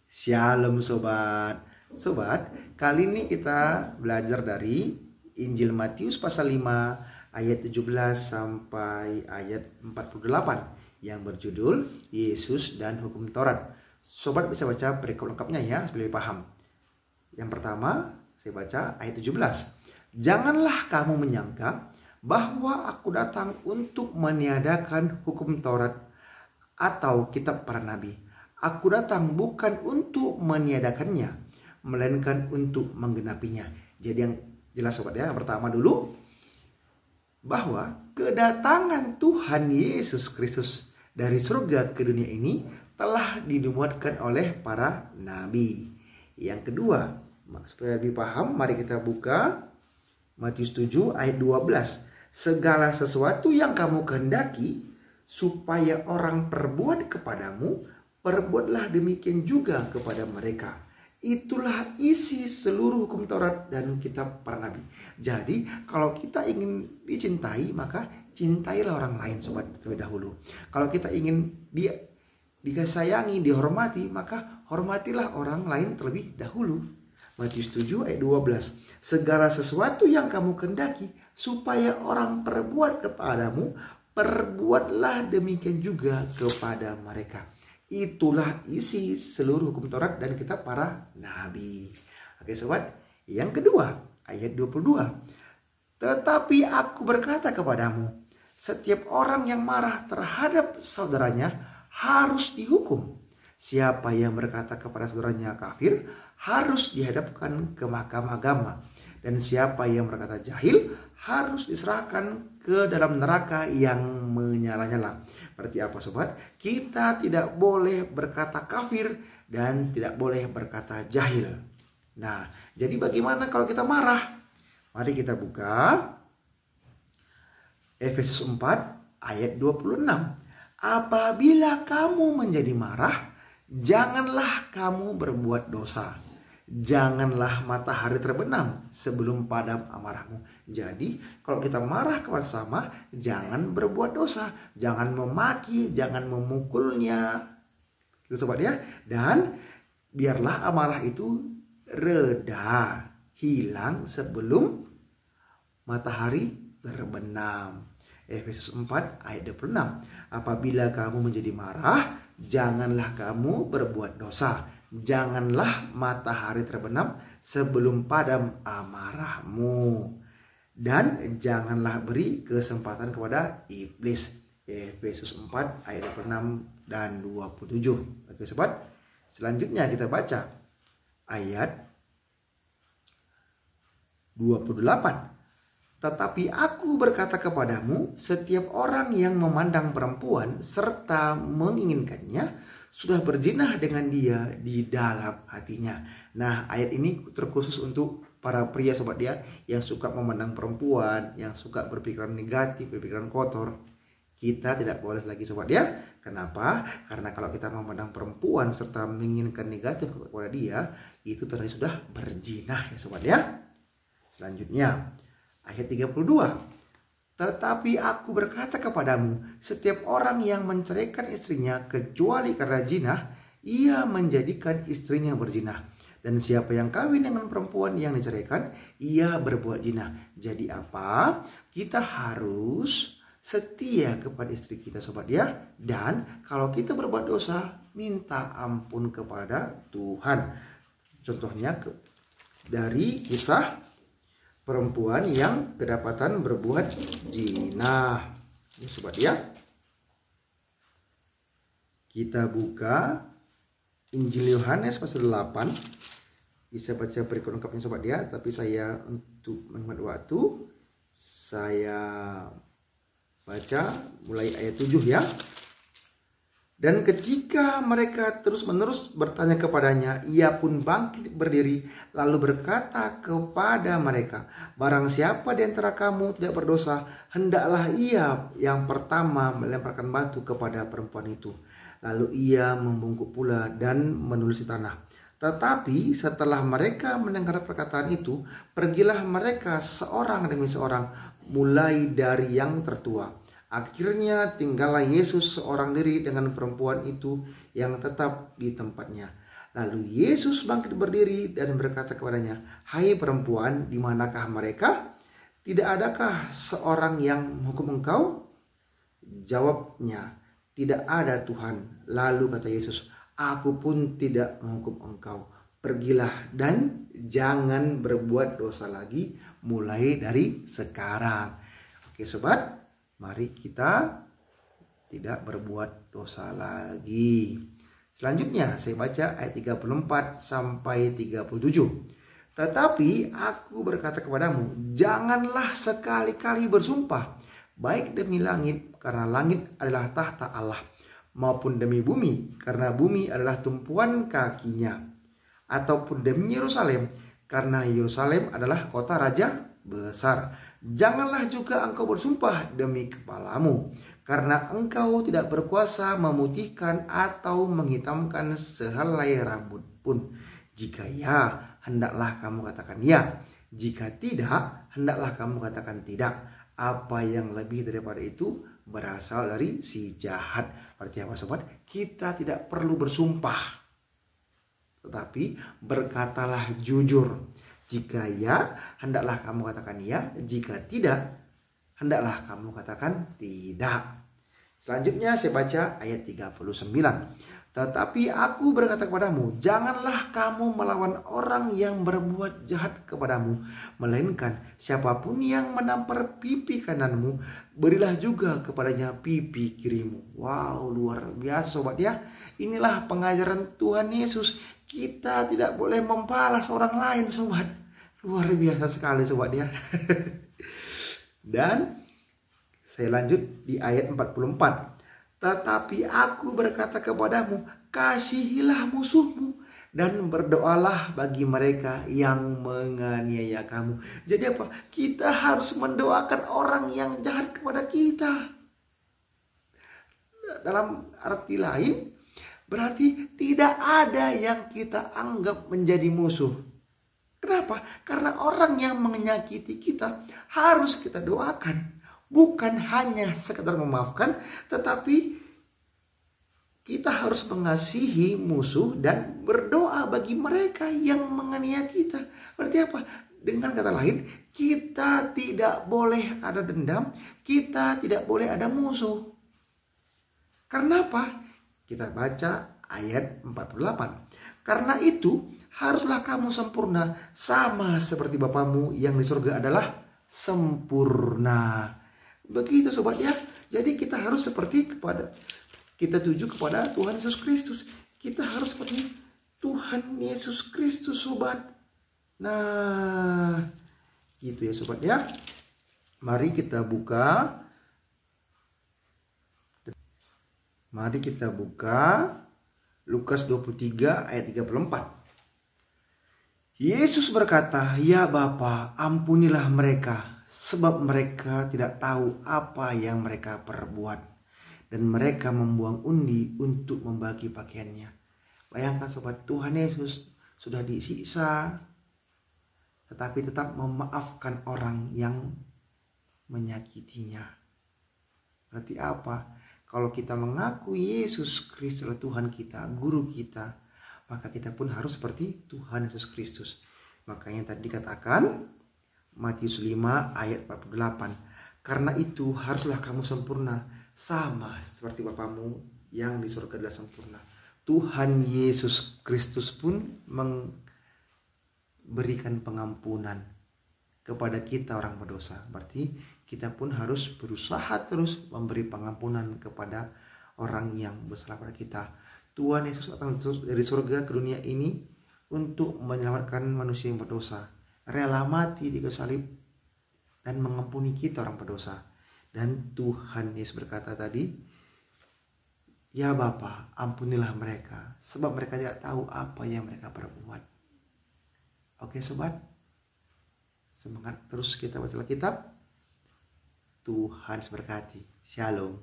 Shalom sobat. Sobat, kali ini kita belajar dari Injil Matius pasal 5 ayat 17 sampai ayat 48 yang berjudul Yesus dan Hukum Taurat. Sobat bisa baca perikop lengkapnya ya, supaya paham. Yang pertama, saya baca ayat 17. Janganlah kamu menyangka bahwa aku datang untuk meniadakan hukum Taurat atau kitab para nabi. Aku datang bukan untuk meniadakannya, melainkan untuk menggenapinya. Jadi yang jelas sobat ya, yang pertama dulu, bahwa kedatangan Tuhan Yesus Kristus dari surga ke dunia ini telah dinubuatkan oleh para nabi. Yang kedua, supaya lebih paham, mari kita buka Matius 7 ayat 12. Segala sesuatu yang kamu kehendaki supaya orang perbuat kepadamu, perbuatlah demikian juga kepada mereka. Itulah isi seluruh hukum Taurat dan kitab para nabi. Jadi kalau kita ingin dicintai, maka cintailah orang lain sobat terlebih dahulu. Kalau kita ingin disayangi, dihormati, maka hormatilah orang lain terlebih dahulu. Matius 7 ayat 12. Segala sesuatu yang kamu kehendaki supaya orang perbuat kepadamu, perbuatlah demikian juga kepada mereka. Itulah isi seluruh hukum Taurat dan kitab para nabi. Oke sobat, yang kedua ayat 22. Tetapi aku berkata kepadamu, setiap orang yang marah terhadap saudaranya harus dihukum. Siapa yang berkata kepada saudaranya kafir harus dihadapkan ke mahkamah agama. Dan siapa yang berkata jahil harus diserahkan ke dalam neraka yang menyala-nyala. Berarti apa sobat? Kita tidak boleh berkata kafir dan tidak boleh berkata jahil. Nah, jadi bagaimana kalau kita marah? Mari kita buka Efesus 4 ayat 26. Apabila kamu menjadi marah, janganlah kamu berbuat dosa. Janganlah matahari terbenam sebelum padam amarahmu. Jadi kalau kita marah kepada sama, jangan berbuat dosa, jangan memaki, jangan memukulnya, gitu sobat ya. Dan biarlah amarah itu reda, hilang sebelum matahari terbenam. Efesus 4 ayat 26. Apabila kamu menjadi marah, janganlah kamu berbuat dosa. Janganlah matahari terbenam sebelum padam amarahmu. Dan janganlah beri kesempatan kepada iblis. Efesus 4 ayat 26 dan 27. Oke sobat, selanjutnya kita baca ayat 28. Tetapi aku berkata kepadamu, setiap orang yang memandang perempuan serta menginginkannya sudah berzinah dengan dia di dalam hatinya. Nah, ayat ini terkhusus untuk para pria sobat dia yang suka memandang perempuan, yang suka berpikiran negatif, berpikiran kotor. Kita tidak boleh lagi sobat ya. Kenapa? Karena kalau kita memandang perempuan serta menginginkan negatif kepada dia, itu ternyata sudah berzinah ya sobat ya. Selanjutnya ayat 32. Tetapi aku berkata kepadamu, setiap orang yang menceraikan istrinya kecuali karena zina, ia menjadikan istrinya berzinah. Dan siapa yang kawin dengan perempuan yang diceraikan, ia berbuat zina. Jadi apa? Kita harus setia kepada istri kita sobat ya. Dan kalau kita berbuat dosa, minta ampun kepada Tuhan. Contohnya dari kisah perempuan yang kedapatan berbuat zina. Ini sobat ya. Kita buka Injil Yohanes pasal 8. Bisa baca perikop lengkapnya sobat ya. Tapi saya untuk menghemat waktu, saya baca mulai ayat 7 ya. Dan ketika mereka terus-menerus bertanya kepadanya, ia pun bangkit berdiri, lalu berkata kepada mereka, barang siapa di antara kamu tidak berdosa, hendaklah ia yang pertama melemparkan batu kepada perempuan itu. Lalu ia membungkuk pula dan menulis di tanah. Tetapi setelah mereka mendengar perkataan itu, pergilah mereka seorang demi seorang, mulai dari yang tertua. Akhirnya tinggallah Yesus seorang diri dengan perempuan itu yang tetap di tempatnya. Lalu Yesus bangkit berdiri dan berkata kepadanya, "Hai perempuan, di manakah mereka? Tidak adakah seorang yang menghukum engkau?" Jawabnya, "Tidak ada, Tuhan." Lalu kata Yesus, "Aku pun tidak menghukum engkau. Pergilah dan jangan berbuat dosa lagi mulai dari sekarang." Oke sobat, mari kita tidak berbuat dosa lagi. Selanjutnya saya baca ayat 34 sampai 37. "Tetapi aku berkata kepadamu, janganlah sekali-kali bersumpah, baik demi langit, karena langit adalah tahta Allah, maupun demi bumi, karena bumi adalah tumpuan kakinya, ataupun demi Yerusalem, karena Yerusalem adalah kota raja besar. Janganlah juga engkau bersumpah demi kepalamu, karena engkau tidak berkuasa memutihkan atau menghitamkan sehelai rambut pun. Jika ya, hendaklah kamu katakan ya. Jika tidak, hendaklah kamu katakan tidak. Apa yang lebih daripada itu berasal dari si jahat." Berarti apa sobat? Kita tidak perlu bersumpah, tetapi berkatalah jujur. Jika ya, hendaklah kamu katakan ya. Jika tidak, hendaklah kamu katakan tidak. Selanjutnya saya baca ayat 39. "Tetapi aku berkata kepadamu, janganlah kamu melawan orang yang berbuat jahat kepadamu, melainkan siapapun yang menampar pipi kananmu, berilah juga kepadanya pipi kirimu." Wow, luar biasa sobat ya. Inilah pengajaran Tuhan Yesus. Kita tidak boleh membalas orang lain sobat. Luar biasa sekali sobat ya. Dan saya lanjut di ayat 44. "Tetapi aku berkata kepadamu, kasihilah musuhmu dan berdoalah bagi mereka yang menganiaya kamu." Jadi apa? Kita harus mendoakan orang yang jahat kepada kita. Dalam arti lain, berarti tidak ada yang kita anggap menjadi musuh. Kenapa? Karena orang yang menyakiti kita harus kita doakan. Bukan hanya sekedar memaafkan, tetapi kita harus mengasihi musuh dan berdoa bagi mereka yang menganiaya kita. Berarti apa? Dengan kata lain, kita tidak boleh ada dendam, kita tidak boleh ada musuh. Karena apa? Kita baca ayat 48. "Karena itu haruslah kamu sempurna, sama seperti Bapamu yang di surga adalah sempurna." Begitu sobat ya. Jadi kita harus kita tuju kepada Tuhan Yesus Kristus. Kita harus seperti Tuhan Yesus Kristus sobat. Nah, gitu ya sobat ya. Mari kita buka Lukas 23 ayat 34. Yesus berkata, "Ya Bapa, ampunilah mereka, sebab mereka tidak tahu apa yang mereka perbuat." Dan mereka membuang undi untuk membagi pakaiannya. Bayangkan sobat, Tuhan Yesus sudah disiksa, tetapi tetap memaafkan orang yang menyakitinya. Berarti apa? Kalau kita mengaku Yesus Kristus adalah Tuhan kita, guru kita, maka kita pun harus seperti Tuhan Yesus Kristus. Makanya tadi dikatakan Matius 5 ayat 48. "Karena itu haruslah kamu sempurna, sama seperti Bapamu yang di surga adalah sempurna." Tuhan Yesus Kristus pun memberikan pengampunan kepada kita orang berdosa. Berarti kita pun harus berusaha terus memberi pengampunan kepada orang yang bersalah pada kita. Tuhan Yesus datang dari surga ke dunia ini untuk menyelamatkan manusia yang berdosa, rela mati di kayu salib dan mengampuni kita orang berdosa. Dan Tuhan Yesus berkata tadi, "Ya Bapa, ampunilah mereka, sebab mereka tidak tahu apa yang mereka perbuat." Oke sobat, semangat terus kita baca Alkitab. Tuhan berkati. Shalom.